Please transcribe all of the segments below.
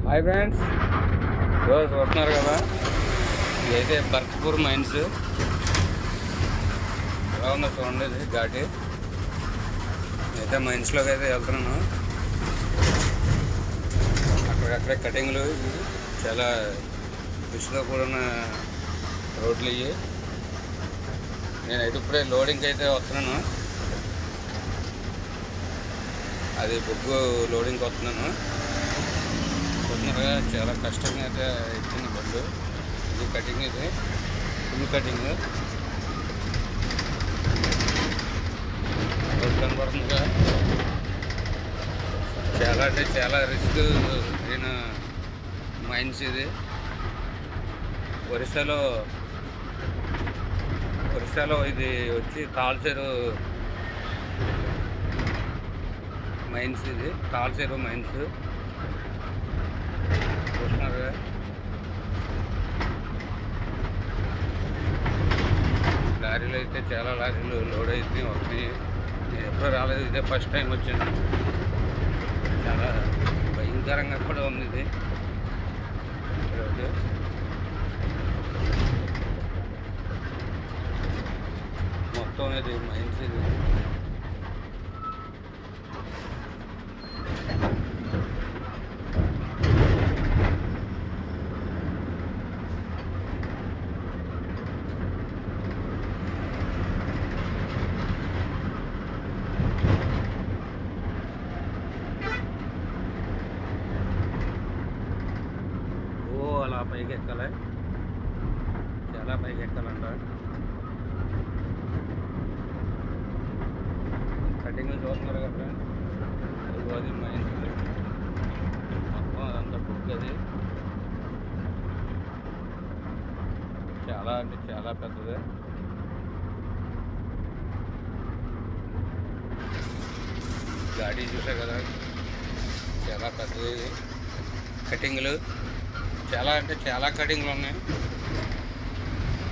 Hi friends, ఈరోజు వస్తున్నారు కదా. ఇదైతే బర్క్పూర్ మైన్స్. ఎలా ఉందో చూడండి, ఇది ఘాటి. అయితే మైన్స్లోకి అయితే వెళ్తున్నాను. అక్కడక్కడే కటింగ్లు, చాలా ఫిష్తో కూడిన రోడ్లు ఇవి. నేనైతే ఇప్పుడే లోడింగ్కి అయితే వస్తున్నాను. అది బొగ్గు లోడింగ్కి వస్తున్నాను. చాలా కష్టంగా అయితే ఇచ్చింది బండ్లు. ఇది కటింగ్, ఇది ఫుల్ కటింగ్ రోడ్ కనబడుతుందిగా. చాలా అంటే చాలా రిస్క్ అయిన మైన్స్ ఇది. ఒరిస్సాలో ఇది వచ్చి తాల్చేరు మైన్స్. ఇది తాల్చేరు మైన్స్ చూస్తున్నారుగా. లారీలు అయితే చాలా లారీలు లోడ్ అయితే వస్తున్నాయి. నేను ఎప్పుడూ రాలేదు, ఇదే ఫస్ట్ టైం వచ్చాను. చాలా భయంకరంగా కూడా ఉంది ఇది రోడ్డు. మొత్తం ఇది మైన్స్. ఇది అలా పైకి ఎక్కాలి, చాలా పైకి ఎక్కాలంట. కటింగ్ చూస్తున్నారు కదా ఫ్రెండ్స్. అది మైన్స్ మొత్తం అదంతా బుక్. అది చాలా అంటే చాలా పెద్దది. గాడి చూసా కదా, చాలా పెద్దది. కటింగ్లు చాలా అంటే చాలా కటింగ్లు ఉన్నాయి.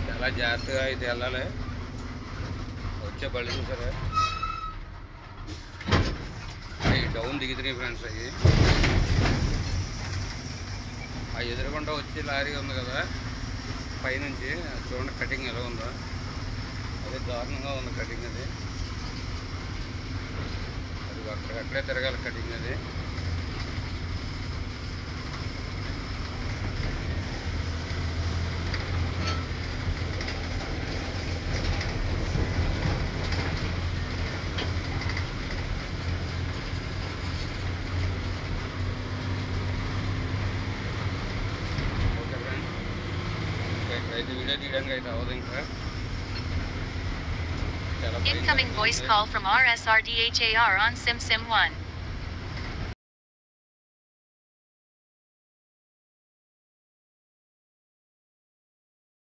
చాలా జాగ్రత్తగా అయితే వెళ్ళాలి. వచ్చే బళ్ళు చూసారా, అవి డౌన్ దిగుతున్నాయి ఫ్రెండ్స్. అవి ఆ ఎదురుకుండా వచ్చి లారీ ఉంది కదా పైనుంచి, చూడండి కటింగ్ ఎలా ఉందో. అదే దారుణంగా ఉంది కటింగ్. అది అక్కడక్కడే తిరగాలి కటింగ్. అది వీడియో తీయడానికి అయితే అవ్వదు ఇంకా. Incoming voice call from RSRDHAR on SIM 1.